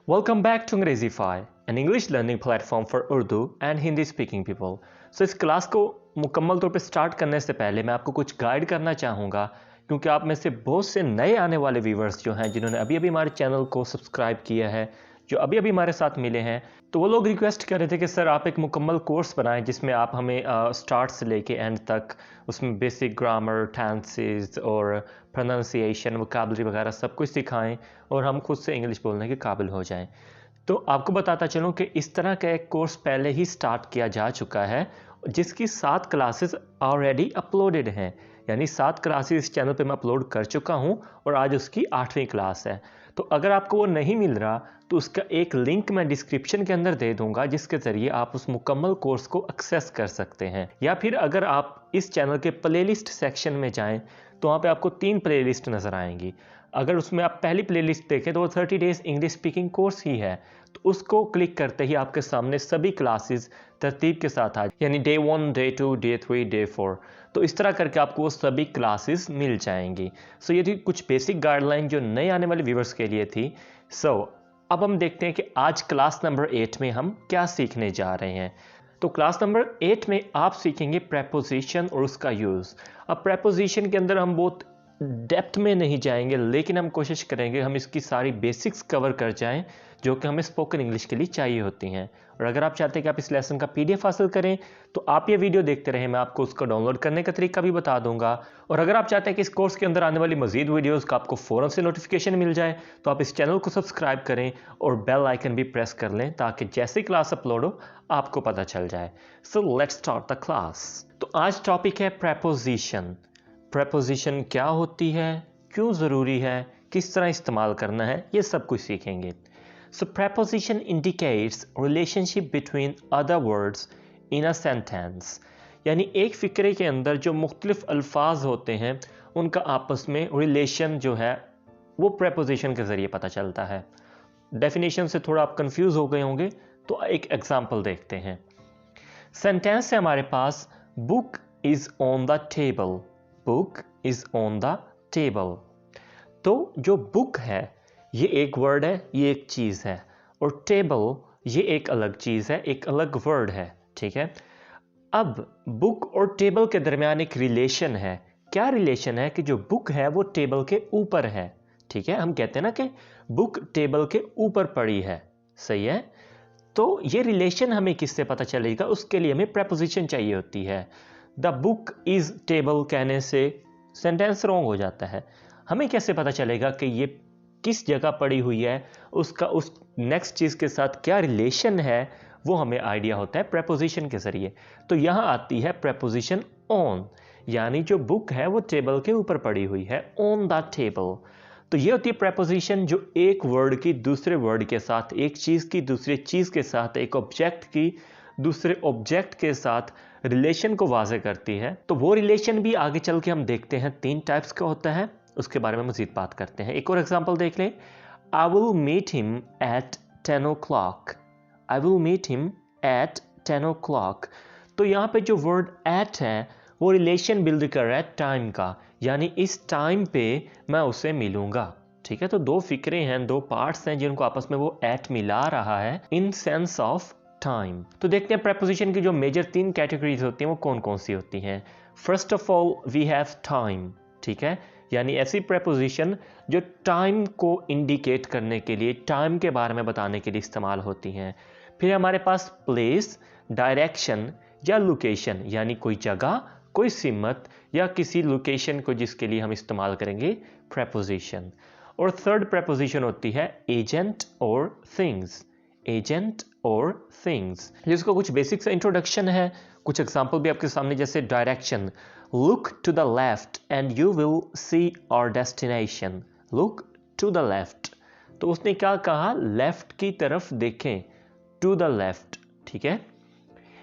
Welcome back to Angrezify, an English learning platform for Urdu and Hindi speaking people. So इस class को मुकम्मल तौर पे start करने से पहले मैं आपको कुछ गाइड करना चाहूँगा, क्योंकि आप में से बहुत से नए आने वाले व्यूवर्स जो हैं, जिन्होंने अभी अभी हमारे चैनल को सब्सक्राइब किया है, जो अभी अभी हमारे साथ मिले हैं, तो वो लोग रिक्वेस्ट कर रहे थे कि सर आप एक मुकम्मल कोर्स बनाएं जिसमें आप हमें स्टार्ट से लेके एंड तक उसमें बेसिक ग्रामर, टेंसेस और प्रोनाउंसिएशन, वोकैबुलरी वगैरह सब कुछ सिखाएं और हम खुद से इंग्लिश बोलने के काबिल हो जाएं। तो आपको बताता चलूं कि इस तरह का एक कोर्स पहले ही स्टार्ट किया जा चुका है, जिसकी 7 क्लासेस ऑलरेडी अपलोडेड हैं। यानी 7 क्लासेस इस चैनल पे मैं अपलोड कर चुका हूं और आज उसकी 8वीं क्लास है। तो अगर आपको वो नहीं मिल रहा तो उसका एक लिंक मैं डिस्क्रिप्शन के अंदर दे दूंगा, जिसके ज़रिए आप उस मुकम्मल कोर्स को एक्सेस कर सकते हैं। या फिर अगर आप इस चैनल के प्लेलिस्ट सेक्शन में जाएं तो वहाँ पे आपको 3 प्लेलिस्ट नज़र आएंगी। अगर उसमें आप पहली प्लेलिस्ट देखें तो वो 30 डेज इंग्लिश स्पीकिंग कोर्स ही है, तो उसको क्लिक करते ही आपके सामने सभी क्लासेस तरतीब के साथ आ, यानी डे 1, डे 2, डे 3, डे 4, तो इस तरह करके आपको वो सभी क्लासेस मिल जाएंगी। सो ये थी कुछ बेसिक गाइडलाइन जो नए आने वाले व्यूवर्स के लिए थी। अब हम देखते हैं कि आज क्लास नंबर 8 में हम क्या सीखने जा रहे हैं। तो क्लास नंबर 8 में आप सीखेंगे प्रेपोजिशन और उसका यूज़। अब प्रेपोजिशन के अंदर हम बहुत डेप्थ में नहीं जाएंगे, लेकिन हम कोशिश करेंगे हम इसकी सारी बेसिक्स कवर कर जाएं जो कि हमें स्पोकन इंग्लिश के लिए चाहिए होती हैं। और अगर आप चाहते हैं कि आप इस लेसन का PDF हासिल करें तो आप ये वीडियो देखते रहें, मैं आपको उसको डाउनलोड करने का तरीका भी बता दूंगा। और अगर आप चाहते हैं कि इस कोर्स के अंदर आने वाली मजीद वीडियोज़ का आपको फ़ौरन से नोटिफिकेशन मिल जाए तो आप इस चैनल को सब्सक्राइब करें और बेल आइकन भी प्रेस कर लें, ताकि जैसे क्लास अपलोड हो आपको पता चल जाए। So let's start the class. तो आज टॉपिक है प्रेपोजिशन। प्रेपोजिशन क्या होती है, क्यों ज़रूरी है, किस तरह इस्तेमाल करना है, ये सब कुछ सीखेंगे। So preposition indicates relationship between other words in a sentence. यानी एक फ़िक्रे के अंदर जो मुख्तलिफ अल्फाज होते हैं उनका आपस में रिलेशन जो है वो प्रेपोजिशन के ज़रिए पता चलता है। डेफिनेशन से थोड़ा आप कंफ्यूज हो गए होंगे, तो एक एग्जांपल देखते हैं। सेंटेंस है हमारे पास, book is on the table. Book is on the table. तो जो बुक है ये एक वर्ड है, ये एक चीज़ है, और टेबल ये एक अलग चीज़ है, एक अलग वर्ड है। ठीक है, अब बुक और टेबल के दरमियान एक रिलेशन है। क्या रिलेशन है कि जो बुक है वो टेबल के ऊपर है। ठीक है, हम कहते हैं ना कि बुक टेबल के ऊपर पड़ी है, सही है। तो ये रिलेशन हमें किससे पता चलेगा, उसके लिए हमें प्रेपोजिशन चाहिए होती है। द बुक इज टेबल कहने से सेंटेंस रॉन्ग हो जाता है। हमें कैसे पता चलेगा कि ये किस जगह पड़ी हुई है, उसका उस नेक्स्ट चीज़ के साथ क्या रिलेशन है, वो हमें आइडिया होता है प्रेपोजिशन के ज़रिए। तो यहाँ आती है प्रेपोजिशन ऑन, यानी जो बुक है वो टेबल के ऊपर पड़ी हुई है, ऑन द टेबल। तो ये होती है प्रेपोजिशन जो एक वर्ड की दूसरे वर्ड के साथ, एक चीज़ की दूसरे चीज़ के साथ, एक ऑब्जेक्ट की दूसरे ऑब्जेक्ट के साथ रिलेशन को वाज़े करती है। तो वो रिलेशन भी आगे चल के हम देखते हैं 3 टाइप्स का होता है, उसके बारे में मज़ीद बात करते हैं। एक और एग्जांपल देख लें। I will meet him at 10 o'clock। I will meet him at 10 o'clock। तो यहाँ पे जो वर्ड एट है वो रिलेशन बिल्ड कर रहा है टाइम का, यानी इस टाइम पे मैं उससे मिलूंगा। ठीक है, तो 2 फिक्रे हैं, 2 पार्ट्स हैं जिनको आपस में वो एट मिला रहा है इन सेंस ऑफ टाइम। तो देखते हैं प्रेपोजिशन की जो मेजर 3 कैटेगरीज होती हैं वो कौन कौन सी होती हैं। First of all we have time. ठीक है, यानी ऐसी प्रेपोजिशन जो टाइम को इंडिकेट करने के लिए, टाइम के बारे में बताने के लिए इस्तेमाल होती हैं। फिर हमारे पास प्लेस, डायरेक्शन या लोकेशन, यानी कोई जगह, कोई सिमत या किसी लोकेशन को जिसके लिए हम इस्तेमाल करेंगे प्रेपोजिशन। और थर्ड प्रेपोजिशन होती है एजेंट और थिंग्स। एजेंट और थिंग्स, जिसका कुछ बेसिक सा इंट्रोडक्शन है, कुछ एग्जांपल भी आपके सामने, जैसे direction, look to the left and you will see our destination. Look to the left, तो उसने क्या कहा, लेफ्ट की तरफ देखें, टू द लेफ्ट। ठीक है,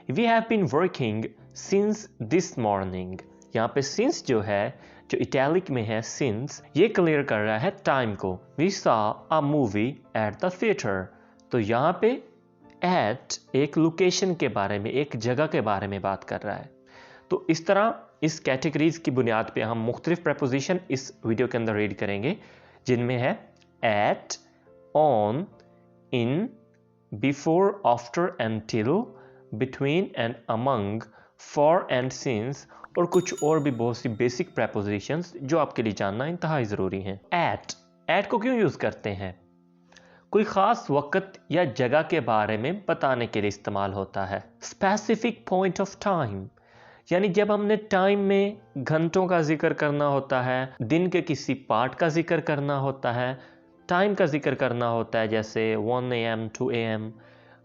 we have been working since this morning. यहाँ पे सिंस जो है, जो इटैलिक में है सिंस, ये क्लियर कर रहा है टाइम को। We saw a movie at the theatre. तो यहाँ पे एट एक लोकेशन के बारे में, एक जगह के बारे में बात कर रहा है। तो इस तरह इस कैटेगरीज की बुनियाद पे हम मुख्तलिफ प्रेपोजिशन इस वीडियो के अंदर रीड करेंगे, जिनमें है at, on, in, before, after and till, between and among, for and since और कुछ और भी बहुत सी बेसिक prepositions जो आपके लिए जानना इंतहाई ज़रूरी हैं। at को क्यों यूज़ करते हैं? कोई ख़ास वक़्त या जगह के बारे में बताने के लिए इस्तेमाल होता है। स्पेसिफिक पॉइंट ऑफ टाइम, यानी जब हमने टाइम में घंटों का जिक्र करना होता है, दिन के किसी पार्ट का जिक्र करना होता है, टाइम का जिक्र करना होता है जैसे 1 AM 2 AM,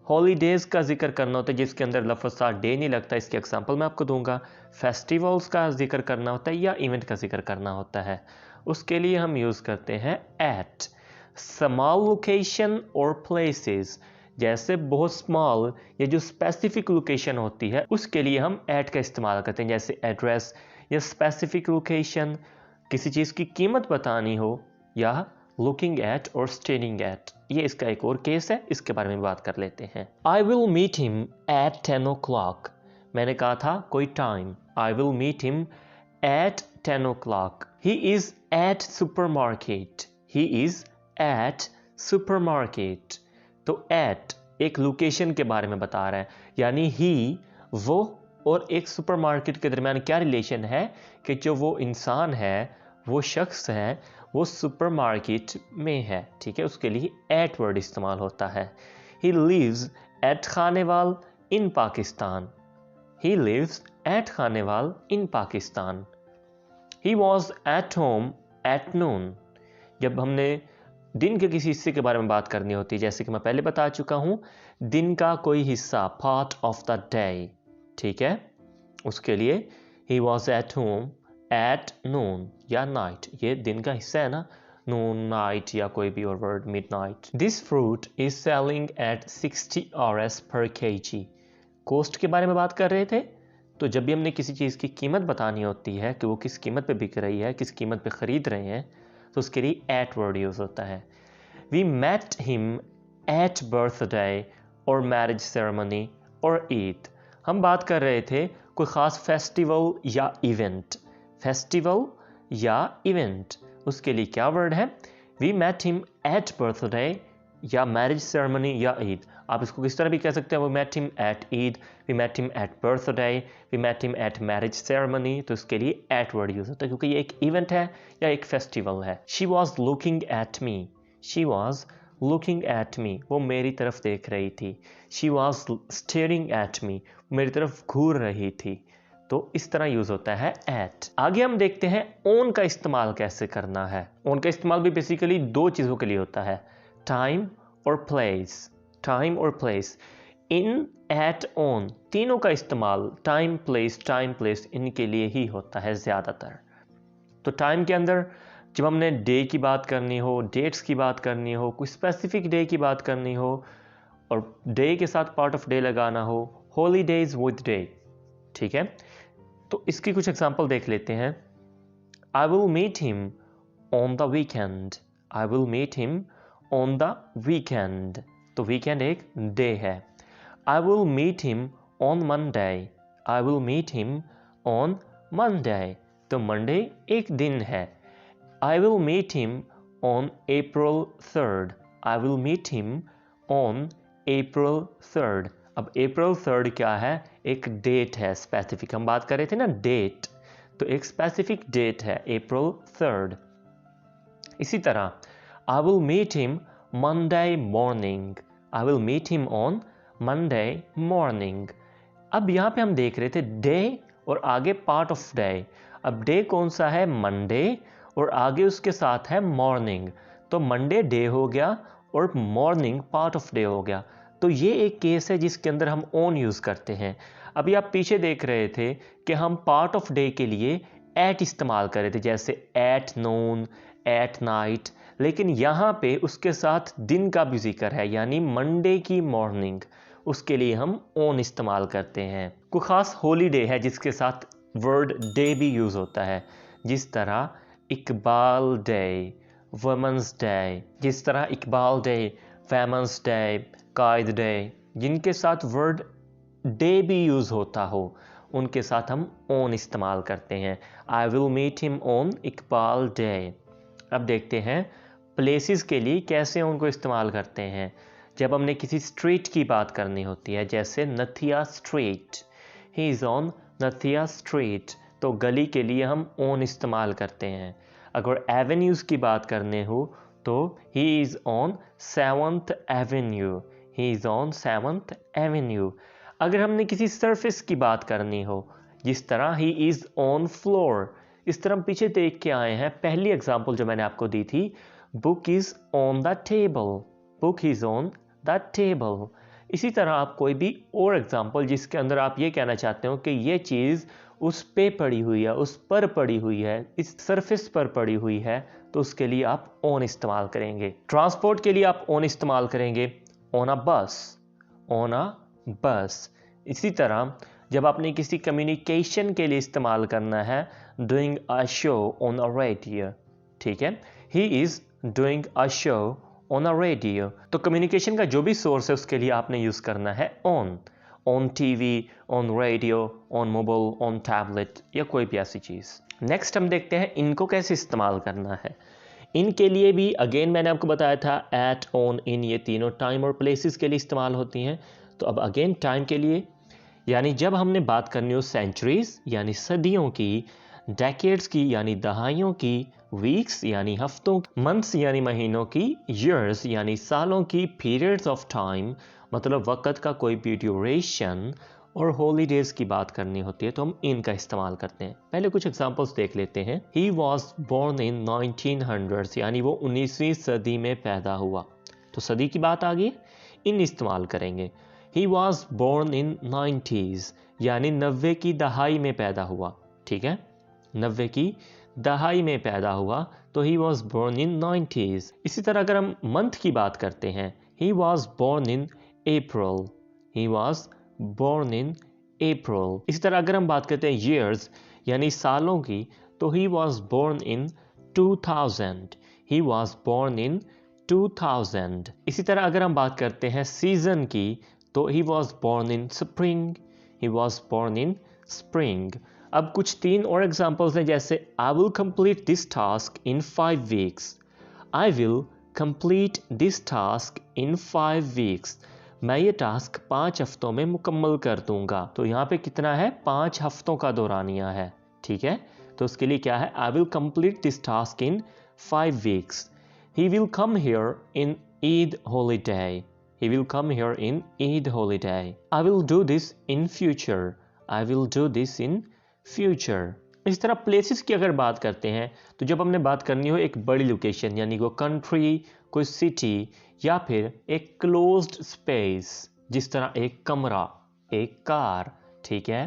हॉलीडेज़ का जिक्र करना होता है जिसके अंदर लफ्ज़ सा डे नहीं लगता, इसकी एग्जांपल मैं आपको दूंगा। फेस्टिवल्स का जिक्र करना होता है या इवेंट का जिक्र करना होता है, उसके लिए हम यूज़ करते हैं एट। स्मॉल लोकेशन और प्लेसेस, जैसे बहुत स्मॉल या जो स्पेसिफिक लोकेशन होती है उसके लिए हम एट का इस्तेमाल करते हैं, जैसे एड्रेस या स्पेसिफिक लोकेशन, किसी चीज़ की कीमत बतानी हो, या लुकिंग एट और स्टेइंग एट। ये इसका एक और केस है, इसके बारे में बात कर लेते हैं। I will meet him at 10 o'clock। मैंने कहा था कोई time, I will meet him at 10 o'clock। He is at supermarket, he is at supermarket. तो एट एक लोकेशन के बारे में बता रहा है, यानी ही, वो और एक सुपरमार्केट के दरमियान क्या रिलेशन है कि जो वो इंसान है, वो शख्स है, वो सुपरमार्केट में है, ठीक है, उसके लिए एट वर्ड इस्तेमाल होता है। He lives at Khanewal in Pakistan, he lives at Khanewal in Pakistan. He was at home at noon, जब हमने दिन के किसी हिस्से के बारे में बात करनी होती है, जैसे कि मैं पहले बता चुका हूं, दिन का कोई हिस्सा, पार्ट ऑफ द डे, ठीक है, उसके लिए ही वॉज एट होम एट नून या नाइट, ये दिन का हिस्सा है ना, नून, नाइट या कोई भी और word, mid night. This fruit is selling at 60 Rs per kg। Cost के बारे में बात कर रहे थे, तो जब भी हमने किसी चीज़ की कीमत बतानी होती है कि वो किस कीमत पे बिक रही है, किस कीमत पे ख़रीद रहे हैं, तो उसके लिए एट वर्ड यूज़ होता है। We met him at birthday और मैरिज सेरेमनी और ईद। हम बात कर रहे थे कोई ख़ास फेस्टिवल या इवेंट, फेस्टिवल या इवेंट, उसके लिए क्या वर्ड है? We met him at birthday या मैरिज सेरेमनी या ईद। आप इसको किस तरह भी कह सकते हैं, we met him at Eid, we met him at birthday, we met him at marriage ceremony, तो इसके लिए एट वर्ड यूज होता है क्योंकि ये एक इवेंट है या एक फेस्टिवल है। She was looking at me, she was looking at me, वो मेरी तरफ देख रही थी। She was staring at me, मेरी तरफ घूर रही थी। तो इस तरह यूज होता है एट। आगे हम देखते हैं ऑन का इस्तेमाल कैसे करना है। ऑन का इस्तेमाल भी बेसिकली दो चीज़ों के लिए होता है, टाइम और प्लेस, टाइम और प्लेस। इन, एट, ऑन, तीनों का इस्तेमाल टाइम प्लेस इनके लिए ही होता है ज़्यादातर। तो टाइम के अंदर जब हमने डे की बात करनी हो, डेट्स की बात करनी हो, कोई स्पेसिफिक डे की बात करनी हो और डे के साथ पार्ट ऑफ डे लगाना हो, हॉलीडेज विद डे, ठीक है। तो इसकी कुछ एग्जांपल देख लेते हैं। I will meet him on the weekend, I will meet him on the weekend, तो वीकेंड एक डे है। I will meet him on Monday, I will meet him on Monday, तो मंडे एक दिन है। I will meet him on April 3rd, I will meet him on April 3rd। अब अप्रैल 3rd क्या है? एक डेट है स्पेसिफिक, हम बात कर रहे थे ना डेट, तो एक स्पेसिफिक डेट है अप्रैल 3rd। इसी तरह I will meet him Monday morning, I will meet him on Monday morning. अब यहाँ पे हम देख रहे थे डे और आगे पार्ट ऑफ डे। अब डे कौन सा है? मंडे, और आगे उसके साथ है मॉर्निंग, तो मंडे डे हो गया और मॉर्निंग पार्ट ऑफ डे हो गया। तो ये एक केस है जिसके अंदर हम ऑन यूज़ करते हैं। अभी आप पीछे देख रहे थे कि हम पार्ट ऑफ डे के लिए एट इस्तेमाल कर रहे थे, जैसे एट नून, एट नाइट, लेकिन यहाँ पे उसके साथ दिन का भी जिक्र है, यानी मंडे की मॉर्निंग, उसके लिए हम ऑन इस्तेमाल करते हैं। कोई ख़ास हॉलीडे है जिसके साथ वर्ड डे भी यूज़ होता है, जिस तरह इकबाल डे, वुमेंस डे, जिस तरह इकबाल डे, फेमस डे, कायद डे, जिनके साथ वर्ड डे भी यूज़ होता हो उनके साथ हम ऑन इस्तेमाल करते हैं। I will meet him on Iqbal day. अब देखते हैं प्लेसेस के लिए कैसे उनको इस्तेमाल करते हैं। जब हमने किसी स्ट्रीट की बात करनी होती है, जैसे नथिया स्ट्रीट, ही इज़ ऑन नथिया स्ट्रीट, तो गली के लिए हम ऑन इस्तेमाल करते हैं। अगर एवेन्यूज़ की बात करने हो तो he is on 7th Avenue, he is on 7th Avenue. अगर हमने किसी सरफेस की बात करनी हो, जिस तरह ही इज़ ऑन फ्लोर, इस तरह हम पीछे देख के आए हैं। पहली एग्जांपल जो मैंने आपको दी थी, book is on the table, book is on the table. इसी तरह आप कोई भी और एग्जांपल जिसके अंदर आप ये कहना चाहते हो कि ये चीज़ उस पे पड़ी हुई है, उस पर पड़ी हुई है, इस सरफेस पर पड़ी हुई है, तो उसके लिए आप ऑन इस्तेमाल करेंगे। ट्रांसपोर्ट के लिए आप ऑन इस्तेमाल करेंगे ऑन अ बस, ऑन अ बस। इसी तरह जब आपने किसी कम्युनिकेशन के लिए इस्तेमाल करना है, doing a show on a radio, ठीक है, he is doing a show on a radio. तो कम्युनिकेशन का जो भी सोर्स है उसके लिए आपने यूज़ करना है on TV, on radio, on mobile, on tablet या कोई भी ऐसी चीज़। नेक्स्ट हम देखते हैं इनको कैसे इस्तेमाल करना है। इनके लिए भी अगेन मैंने आपको बताया था एट, ऑन, इन, ये तीनों टाइम और प्लेसेस के लिए इस्तेमाल होती हैं। तो अब अगेन टाइम के लिए, यानी जब हमने बात करनी हो सेंचुरीज यानी सदियों की, डेकेड्स की यानी दहाइयों की, वीक्स यानी हफ्तों, मंथ्स यानी महीनों की, ईयर्स यानी सालों की, पीरियड्स ऑफ टाइम मतलब वक़्त का कोई भी ड्यूरेशन, और हॉलीडेज की बात करनी होती है तो हम इनका इस्तेमाल करते हैं। पहले कुछ एग्जांपल्स देख लेते हैं। He was born in 1900s यानी वो 19वीं सदी में पैदा हुआ, तो सदी की बात आ गई, इन इस्तेमाल करेंगे। ही वॉज बोर्न इन 90s यानी 90 की दहाई में पैदा हुआ, ठीक है, 90 की दहाई में पैदा हुआ, तो he was born in 90s। इसी तरह अगर हम मंथ की बात करते हैं, he was born in April, he was born in April. इसी तरह अगर हम बात करते हैं ईयर्स यानी सालों की, तो he was born in 2000, he was born in 2000। इसी तरह अगर हम बात करते हैं सीजन की, तो he was born in spring, he was born in spring. अब कुछ तीन और एग्जाम्पल्स हैं, जैसे I will complete this task in 5 weeks, I will complete this task in 5 weeks, मैं ये टास्क 5 हफ्तों में मुकम्मल कर दूंगा। तो यहाँ पे कितना है, 5 हफ्तों का दौरानिया है, ठीक है। तो उसके लिए क्या है, I will complete this task in 5 weeks. He will come here in Eid holiday, he will come here in Eid holiday. I will do this in future, I will do this in future. इस तरह places की अगर बात करते हैं, तो जब हमने बात करनी हो एक बड़ी लोकेशन यानी कोई कंट्री, कोई सिटी, या फिर एक क्लोज्ड स्पेस, जिस तरह एक कमरा, एक कार, ठीक है,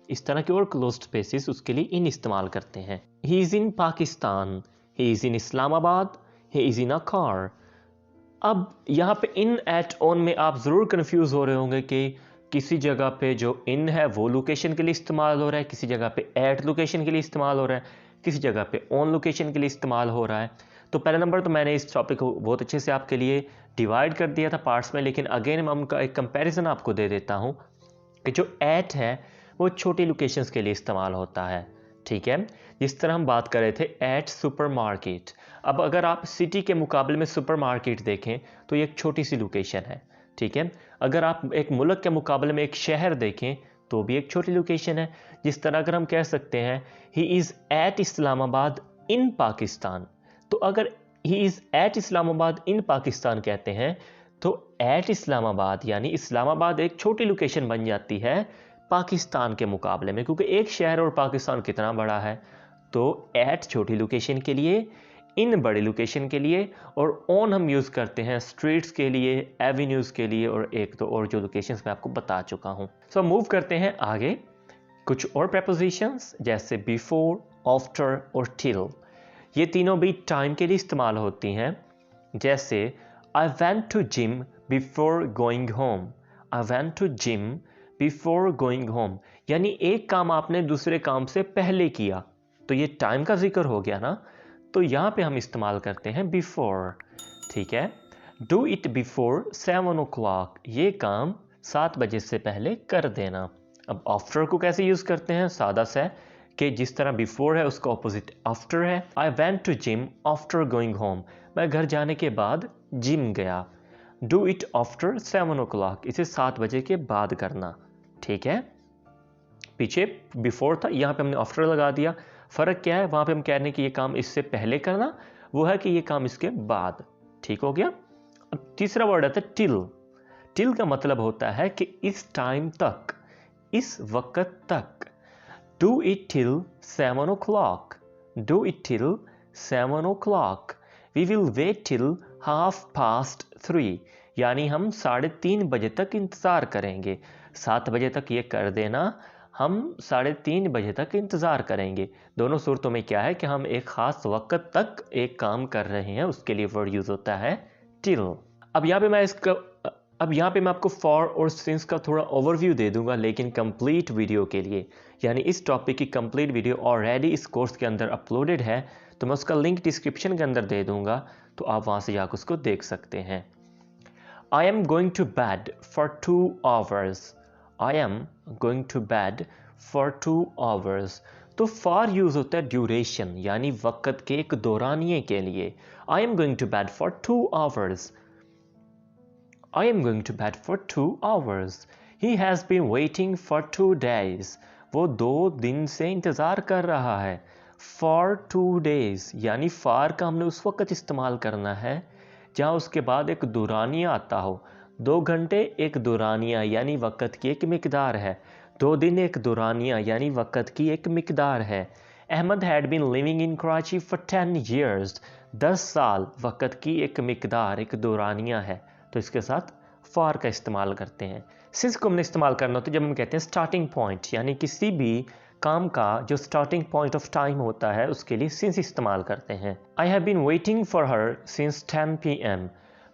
इस तरह के और क्लोज्ड स्पेसेस, उसके लिए इन इस्तेमाल करते हैं। He is in Pakistan, he is in Islamabad, he is in a car. अब यहाँ पे इन, एट, ऑन में आप ज़रूर कंफ्यूज हो रहे होंगे कि किसी जगह पे जो इन है वो लोकेशन के लिए इस्तेमाल हो रहा है, किसी जगह पे एट लोकेशन के लिए इस्तेमाल हो रहा है, किसी जगह पे ऑन लोकेशन के लिए इस्तेमाल हो रहा है। तो पहला नंबर तो मैंने इस टॉपिक को बहुत अच्छे से आपके लिए डिवाइड कर दिया था पार्ट्स में, लेकिन अगेन मैं उनका एक कंपैरिजन आपको दे देता हूँ कि जो एट है वो छोटी लोकेशंस के लिए इस्तेमाल होता है, ठीक है। जिस तरह हम बात कर रहे थे एट सुपरमार्केट, अब अगर आप सिटी के मुकाबले में सुपरमार्केट देखें तो ये एक छोटी सी लोकेशन है, ठीक है। अगर आप एक मुल्क के मुकाबले में एक शहर देखें तो भी एक छोटी लोकेशन है। जिस तरह अगर हम कह सकते हैं ही इज़ एट इस्लामाबाद इन पाकिस्तान, तो अगर ही इज़ एट इस्लामाबाद इन पाकिस्तान कहते हैं तो एट इस्लामाबाद यानी इस्लामाबाद एक छोटी लोकेशन बन जाती है पाकिस्तान के मुकाबले में, क्योंकि एक शहर और पाकिस्तान कितना बड़ा है। तो एट छोटी लोकेशन के लिए, इन बड़ी लोकेशन के लिए, और ऑन हम यूज़ करते हैं स्ट्रीट्स के लिए, एवेन्यूज़ के लिए, और एक तो और जो लोकेशंस मैं आपको बता चुका हूँ। सो मूव करते हैं आगे कुछ और प्रेपोजिशंस, जैसे बिफोर, आफ्टर और टिल। ये तीनों भी टाइम के लिए इस्तेमाल होती हैं, जैसे I went to gym before going home, I went to gym before going home, यानी एक काम आपने दूसरे काम से पहले किया, तो ये टाइम का जिक्र हो गया ना, तो यहाँ पे हम इस्तेमाल करते हैं बिफोर, ठीक है। डू इट बिफोर 7 o'clock, ये काम 7 बजे से पहले कर देना। अब आफ्टर को कैसे यूज़ करते हैं, सादा सा कि जिस तरह बिफोर है उसका ऑपोजिट आफ्टर है। I went to gym after going home, मैं घर जाने के बाद जिम गया। डू इट आफ्टर 7 o'clock, इसे 7 बजे के बाद करना। ठीक है, पीछे बिफोर था, यहाँ पे हमने आफ्टर लगा दिया। फ़र्क क्या है, वहाँ पे हम कह रहे हैं कि ये काम इससे पहले करना, वो है कि ये काम इसके बाद। ठीक हो गया। अब तीसरा वर्ड आता है टिल। टिल का मतलब होता है कि इस टाइम तक, इस वक्त तक। Do it till 7 o'clock, do it till 7 o'clock, we will wait till 3:30, यानी हम 3:30 बजे तक इंतज़ार करेंगे। 7 बजे तक ये कर देना, हम 3:30 बजे तक इंतज़ार करेंगे। दोनों सूरतों में क्या है कि हम एक ख़ास वक्त तक एक काम कर रहे हैं, उसके लिए वर्ड यूज़ होता है टिल। अब यहाँ पे मैं आपको फॉर और सिंस का थोड़ा ओवरव्यू दे दूंगा, लेकिन कंप्लीट वीडियो के लिए, यानी इस टॉपिक की कंप्लीट वीडियो ऑलरेडी इस कोर्स के अंदर अपलोडेड है, तो मैं उसका लिंक डिस्क्रिप्शन के अंदर दे दूंगा, तो आप वहाँ से जाकर उसको देख सकते हैं। I am going to bed for 2 hours, I am going to bed for 2 hours। तो फॉर यूज होता है ड्यूरेशन, यानी वक्त के एक दौरानिए के लिए। I am going to bed for 2 hours, I am going to bed for 2 hours. He has been waiting for 2 days. वो 2 दिन से इंतज़ार कर रहा है। For 2 days, यानी for का हमने उस वक्त इस्तेमाल करना है जहाँ उसके बाद एक दुरानिया आता हो। 2 घंटे एक दुरानिया यानी वक्त की एक मिकदार है। 2 दिन एक दुरानिया यानी वक्त की एक मिकदार है। Ahmad had been living in Karachi for 10 years. 10 साल वक्त की एक मिकदार, एक दुरानिया है, तो इसके साथ फॉर का इस्तेमाल करते हैं। सिंस को हमने इस्तेमाल करना होता है जब हम कहते हैं स्टार्टिंग पॉइंट, यानी किसी भी काम का जो स्टार्टिंग पॉइंट ऑफ टाइम होता है उसके लिए सिंस इस्तेमाल करते हैं। I have been waiting for her since 10 PM,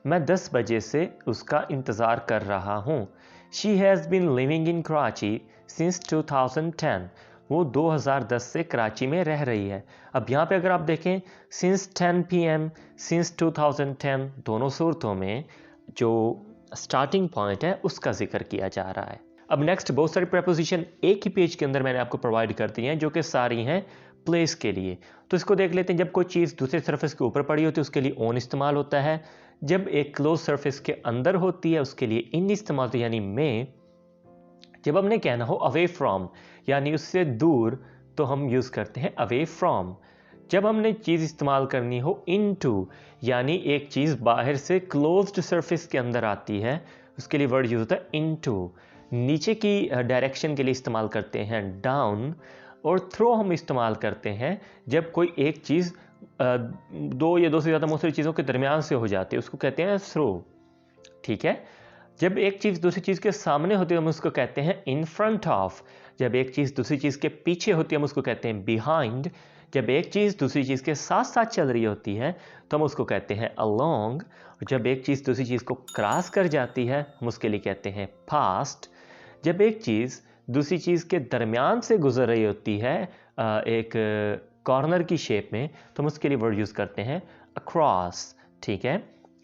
मैं 10 बजे से उसका इंतज़ार कर रहा हूँ। She has been living in Karachi since 2010, वो 2010 से कराची में रह रही है। अब यहाँ पे अगर आप देखें सिंस 10 PM, सिंस 2010, दोनों सूरतों में जो स्टार्टिंग पॉइंट है उसका जिक्र किया जा रहा है। अब नेक्स्ट बहुत सारी प्रपोजिशन एक ही पेज के अंदर मैंने आपको प्रोवाइड कर दी हैं, जो कि सारी हैं प्लेस के लिए। तो इसको देख लेते हैं। जब कोई चीज़ दूसरे सरफेस के ऊपर पड़ी होती है उसके लिए ऑन इस्तेमाल होता है। जब एक क्लोज सरफेस के अंदर होती है उसके लिए इन इस्तेमाल होता है, यानी में। जब हमने कहना हो अवे फ्रॉम, यानी उससे दूर, तो हम यूज़ करते हैं अवे फ्रॉम। जब हमने चीज़ इस्तेमाल करनी हो इनटू, यानी एक चीज़ बाहर से क्लोज्ड सरफेस के अंदर आती है, उसके लिए वर्ड यूज होता है इनटू। नीचे की डायरेक्शन के लिए इस्तेमाल करते हैं डाउन। और थ्रो हम इस्तेमाल करते हैं जब कोई एक चीज़ 2 या 2 से ज़्यादा दूसरी चीज़ों के दरमियान से हो जाती है, उसको कहते हैं थ्रो। ठीक है। जब एक चीज़ दूसरी चीज़ के सामने होती है हम उसको कहते हैं इन फ्रंट ऑफ। जब एक चीज़ दूसरी चीज़ के पीछे होती है हम उसको कहते हैं बिहाइंड। जब एक चीज़ दूसरी चीज़ के साथ साथ चल रही होती है तो हम उसको कहते हैं अलोंग। जब एक चीज़ दूसरी चीज़ को क्रॉस कर जाती है हम उसके लिए कहते हैं पास्ट। जब एक चीज़ दूसरी चीज़ के दरमियान से गुजर रही होती है एक कॉर्नर की शेप में, तो हम उसके लिए वर्ड यूज़ करते हैं अक्रॉस। ठीक है।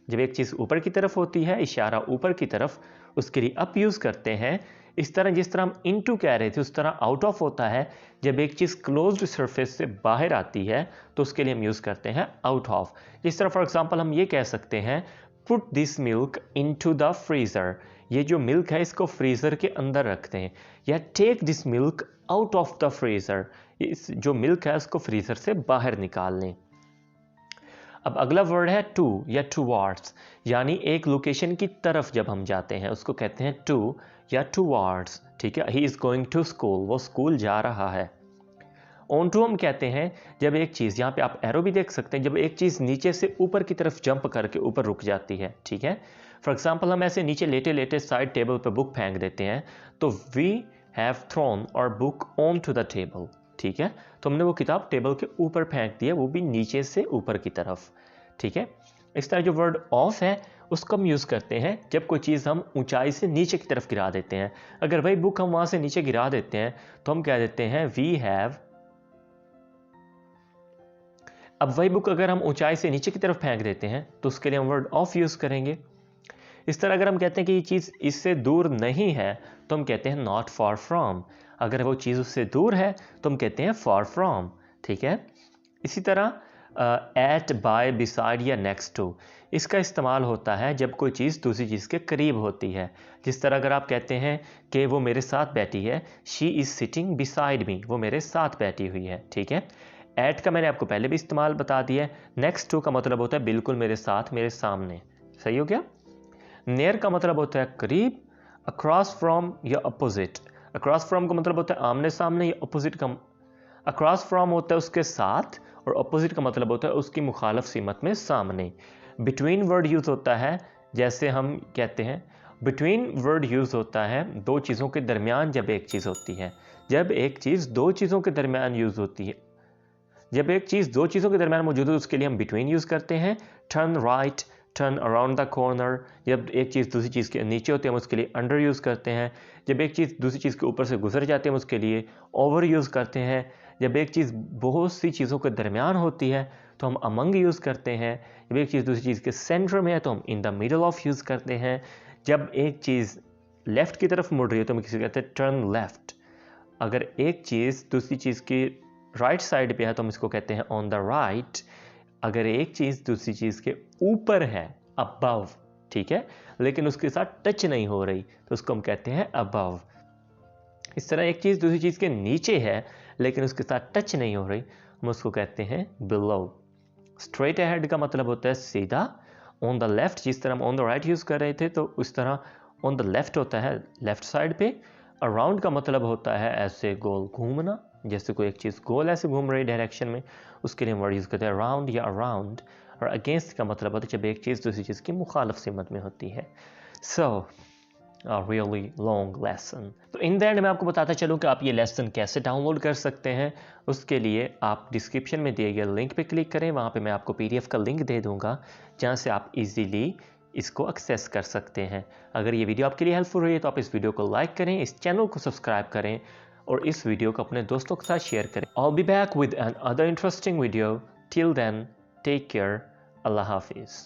जब एक चीज़ ऊपर की तरफ होती है, इशारा ऊपर की तरफ, उसके लिए अप यूज़ करते हैं। इस तरह जिस तरह हम इनटू कह रहे थे उस तरह आउट ऑफ होता है। जब एक चीज़ क्लोज्ड सरफेस से बाहर आती है तो उसके लिए हम यूज़ करते हैं आउट ऑफ। जिस तरह फॉर एग्जांपल हम ये कह सकते हैं put this milk into the freezer, ये जो मिल्क है इसको फ्रीज़र के अंदर रखते हैं। या take this milk out of the freezer, इस जो मिल्क है उसको फ्रीज़र से बाहर निकाल लें। अब अगला वर्ड है टू या टूवार्ड्स, यानी एक लोकेशन की तरफ जब हम जाते हैं उसको कहते हैं टू या टूवार्ड्स। ठीक है। He is going to school, वो स्कूल जा रहा है। ऑन टू हम कहते हैं जब एक चीज़, यहाँ पे आप एरो भी देख सकते हैं, जब एक चीज़ नीचे से ऊपर की तरफ जंप करके ऊपर रुक जाती है। ठीक है। फॉर एग्जाम्पल हम ऐसे नीचे लेटे लेटे साइड टेबल पर बुक फेंक देते हैं, तो we have thrown our book on to the table. ठीक है। तो हमने वो किताब टेबल के ऊपर फेंक दी है, वो भी नीचे से ऊपर की तरफ। ठीक है। इस तरह जो वर्ड ऑफ है उसको हम यूज़ करते हैं जब कोई चीज़ हम ऊंचाई से नीचे की तरफ गिरा देते हैं। अगर वही बुक हम वहाँ से नीचे गिरा देते हैं तो हम कह देते हैं वी हैव। अब वही बुक अगर हम ऊंचाई से नीचे की तरफ फेंक देते हैं तो उसके लिए हम वर्ड ऑफ यूज़ करेंगे। इस तरह अगर हम कहते हैं कि ये चीज़ इससे दूर नहीं है तो हम कहते हैं नॉट फॉर फ्रॉम। अगर वो चीज़ उससे दूर है तो हम कहते हैं फॉर फ्रॉम। ठीक है। इसी तरह एट, बाय, बिसाइड या नेक्स्ट टू। इसका इस्तेमाल होता है जब कोई चीज़ दूसरी चीज़ के करीब होती है। जिस तरह अगर आप कहते हैं कि वो मेरे साथ बैठी है, she is sitting beside me, वो मेरे साथ बैठी हुई है, ठीक है। एट का मैंने आपको पहले भी इस्तेमाल बता दिया है। नेक्स्ट टू का मतलब होता है बिल्कुल मेरे साथ, मेरे सामने, सही हो गया। नियर का मतलब होता है करीब, अक्रॉस फ्रॉम या अपोजिट। अक्रॉस फ्रॉम का मतलब होता है आमने सामने, या अपोजिट का अक्रॉस फ्रॉम होता है उसके साथ, और अपोजिट का मतलब होता है उसकी मुखालफ सिमत में सामने। बिटवीन वर्ड यूज़ होता है, जैसे हम कहते हैं बिटवीन वर्ड यूज़ होता है दो चीज़ों के दरमियान जब एक चीज़ होती है। जब एक चीज़ दो चीज़ों के दरमियान यूज़ होती है, जब एक चीज़ दो चीज़ों के दरमियान मौजूद है उसके लिए हम बिटवीन यूज़ करते हैं। Turn right, turn around the corner. जब एक चीज़ दूसरी चीज़ के नीचे होती है हम उसके लिए अंडर यूज़ करते हैं। जब एक चीज़ दूसरी चीज़ के ऊपर से गुजर जाती है हम उसके लिए ओवर यूज़ करते हैं। जब एक चीज़ बहुत सी चीज़ों के दरमियान होती है तो हम अमंग यूज़ करते हैं। जब एक चीज़ दूसरी चीज़ के सेंटर में है तो हम in the middle of use करते हैं। जब एक चीज़ लेफ़्ट की तरफ मुड़ रही है तो हम किसी कहते हैं टर्न लेफ़्ट। अगर एक चीज़ दूसरी चीज़ की राइट साइड पे है तो हम इसको कहते हैं ऑन द राइट। अगर एक चीज़ दूसरी चीज़ के ऊपर है, अबव, ठीक है, लेकिन उसके साथ टच नहीं हो रही तो उसको हम कहते हैं अबव। इस तरह एक चीज़ दूसरी चीज़ के नीचे है लेकिन उसके साथ टच नहीं हो रही, हम उसको कहते हैं बिलो। स्ट्रेट अहेड का मतलब होता है सीधा। ऑन द लेफ्ट, जिस तरह हम ऑन द राइट यूज़ कर रहे थे तो उस तरह ऑन द लेफ्ट होता है लेफ्ट साइड पे। अराउंड का मतलब होता है ऐसे गोल घूमना, जैसे कोई एक चीज़ गोल ऐसे घूम रही डायरेक्शन में, उसके लिए हम वर्ड यूज़ करते हैं अराउंड या अराउंड। और अगेंस्ट का मतलब होता है जब एक चीज़ दूसरी चीज़ की मुखालफ सिमत में होती है। सो a really long lesson। तो इन द एंड मैं आपको बताता चलूँ कि आप ये लेसन कैसे डाउनलोड कर सकते हैं। उसके लिए आप डिस्क्रिप्शन में दिए गए लिंक पे क्लिक करें, वहाँ पे मैं आपको PDF का लिंक दे दूँगा जहाँ से आप इजीली इसको एक्सेस कर सकते हैं। अगर ये वीडियो आपके लिए हेल्पफुल रही है तो आप इस वीडियो को लाइक करें, इस चैनल को सब्सक्राइब करें और इस वीडियो को अपने दोस्तों के साथ शेयर करें। I'll be back with another interesting video. Till then, take care. Allah Hafiz.